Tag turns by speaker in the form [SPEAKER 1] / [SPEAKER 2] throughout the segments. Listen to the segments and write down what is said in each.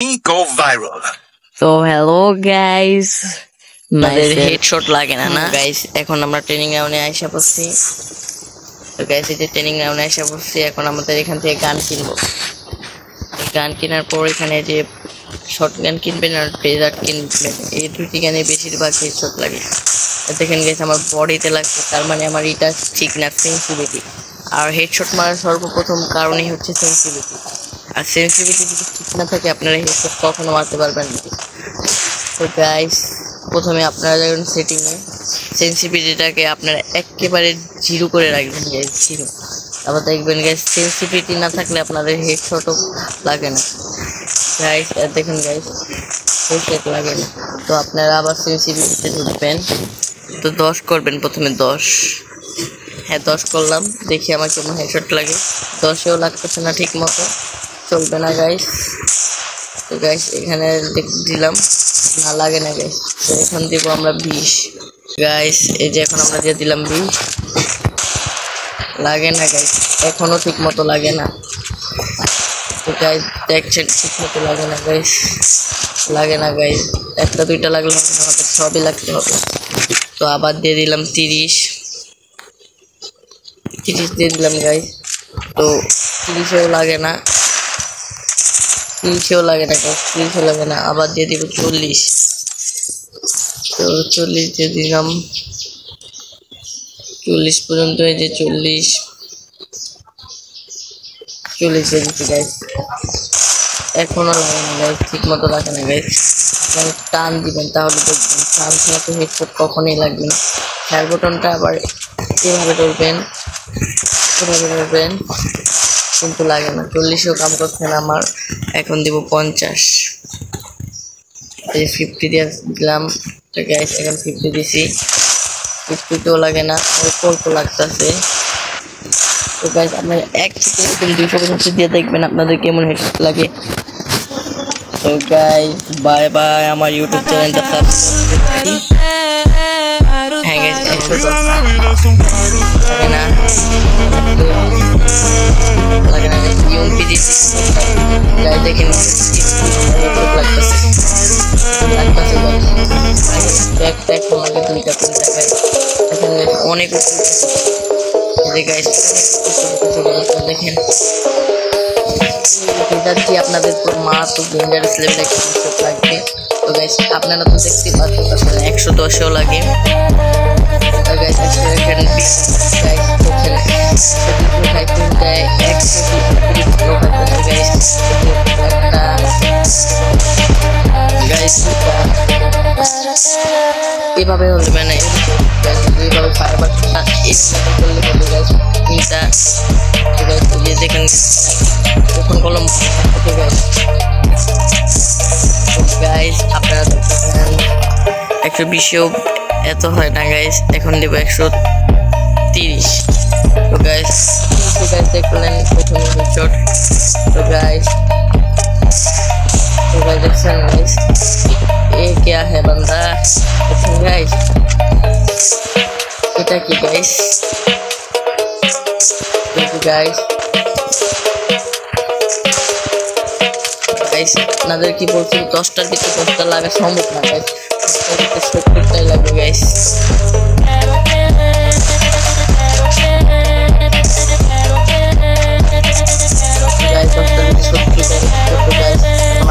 [SPEAKER 1] Go viral.
[SPEAKER 2] So hello guys,
[SPEAKER 3] আমাদের
[SPEAKER 2] myself
[SPEAKER 3] headshot লাগে না গাইস। এখন আমরা ট্রেনিং গ্রাউন্ডে আইসা পড়ছি। তো গাইস এই যে ট্রেনিং গ্রাউন্ডে আইসা পড়ছি, এখন আমাদের এখান থেকে গান কিনবো। গান কেনার পর এখানে যে শর্ট গান কিনবেন আর ডেজার্ট কিনবেন, এই দুটি গানে বেশিরভাগ হেডশট লাগে। দেখেন গাইস আমার বডিতে লাগছে, তার মানে আমার এটা ঠিক না, সেন্সিটিভিটি। আর হেডশট মারার সর্বপ্রথম কারণই হচ্ছে সেন্সিটিভিটি। আর সেন্সিটিভিটি যদি ঠিক না থাকে আপনারা হেডশট কখনো মারতে পারবেন না। তো গাইস প্রথমে আপনারা যখন সেটিংয়ে সেন্সিটিভিটিটাকে আপনারা একেবারে জিরো করে রাখবেন গাইস, জিরো। তারপর দেখবেন গাইস সেন্সিটিভিটি না থাকলে আপনাদের হেডশটও লাগে না গাইস। আর দেখেন গাইস হেডশট লাগে না, তো আপনারা আবার সেন্সিটিভিটিতে ঢুকবেন। তো 10 করবেন প্রথমে, 10। হ্যাঁ 10 করলাম, দেখি আমার কেমন হেডশট লাগে। 10এও লাগতেছে না ঠিক মতো, চলবে না গাইস। তো গাইস এখানে দিলাম, না লাগে না গাইস। তো এখন দিব আমরা 20 গাইস। এই যে এখন আমরা দিয়ে দিলাম 20, লাগে না গাইস, এখনো ঠিক মতো লাগে না। তো গাইস দেখছেন ঠিক মতো লাগে না গাইস, লাগে না গাইস। একটা দুইটা লাগলে আমাদের সবই লাগতে হবে। তো আবার দিয়ে দিলাম 30 দিয়ে দিলাম গাইস। তো 30এও লাগে না, 30এও লাগে না গাইস, 30এও লাগে না। আবার দিয়ে দিব 40। তো 40 দিয়ে দিলাম, 40 পর্যন্ত। এই যে 40 দিয়ে দিচ্ছি গাইস, এখনো লাগে না গাইস, ঠিক মতো লাগে না গাইস। আপনারা টান দিবেন তাহলে দেখবেন, টান ছাড়া তো হেডশট কখনোই লাগবে না। শেয়ার বাটনটা আবার এভাবে ধরবেন, এভাবে ধরবেন, কিন্তু লাগে না। 40ও কাম করছে না আমার। এখন দিব 50, এই 50 দিয়ে দিলাম। তো গাইস এখন 50 দিছি, 50তেও লাগে না, অল্প অল্প লাগতেছে। তো গাইস আপনারা 1 থেকে এরকম 200 পর্যন্ত দিয়ে দেখবেন আপনাদের কেমন হেডশট লাগে। তো গাইস বাই বাই, আমার ইউটিউব চ্যানেলটা সাবস্ক্রাইব করুন। হ্যাঁ গাইস 110 লাগে না ইউপি দিছি গাইস, দেখেন লাগতেছে একটা লাগে 2টা 3টা গাইস। এখন অনেক গাইস দেখেন কি আপনাদের তো মারাত্মক ডেঞ্জারাস লেভেল একটা হেডশট লাগবে। তো গাইস আপনারা তো দেখতে পাচ্ছেন 110এও লাগে গাইস। এখানে গাইস এভাবে হলে মানে এইভাবে ফায়ার দেখেন তখন কলম গাইস। আপনারা দেখেন 120এও এত হয় না গাইস, এখন দেব 130। তো গাইস দেখলেন প্রথমে হেডশট। তো গাইস দেখছেন গাইস এ क्या है बंदा, দেখছেন গাইস এটা কি গাইস, গাইস আপনাদের কি বলছি 10টার ভিতরে 10টা লাগা সম্ভব না গাইস, 10টার ভিতরে 70টাই লাগবে গাইস।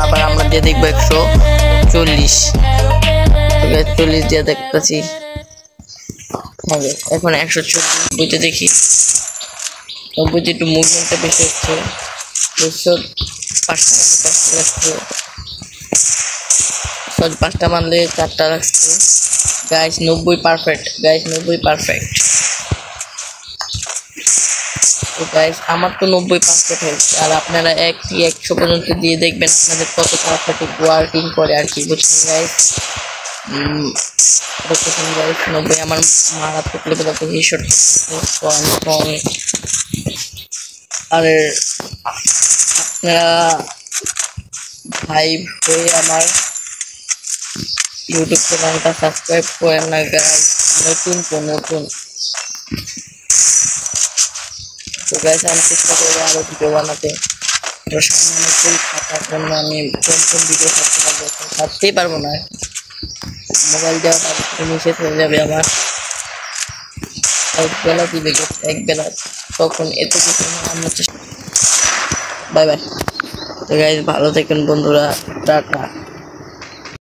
[SPEAKER 3] আবার আমরা দিয়ে দেখবো 140 দিয়ে দেখতেছি। এখন 140 দেখি, 90 একটু মুভমেন্টটা বেশি হচ্ছে। 5টা মানলে 4টা রাখছে গাইস। 90 perfect guys, 90 perfect. তো গাইস আমার তো 90 পারফেক্ট হয়েছে, আর আপনারা 100 পর্যন্ত দিয়ে দেখবেন আপনাদের কত পারফেক্ট ওয়ার্কিং করে আর কি, বুঝছেন গাইস। দেখতেছেন গাইস 90 আমার মারাত্মক লেভেল আছে হেডশট। আর আপনারা ভাই হয়ে আমার ইউটিউব চ্যানেলটা সাবস্ক্রাইব করেন না গাইস, নতুন। তো গাইস আমি চেষ্টা করবো আরো ভিডিও বানাতে। তো সামনে অনেক পরীক্ষা, তার জন্য আমি কোন ভিডিও ছাড়তে পারবো, ছাড়তেই পারবো না। মোবাইল দেওয়া নিষেধ হয়ে যাবে আমার। এক বেলা দিবে, এক বেলা, তখন এত কিছু আমরা চেষ্টা। Bye bye. তো গাইজ ভালো থাকেন বন্ধুরা, টাটা।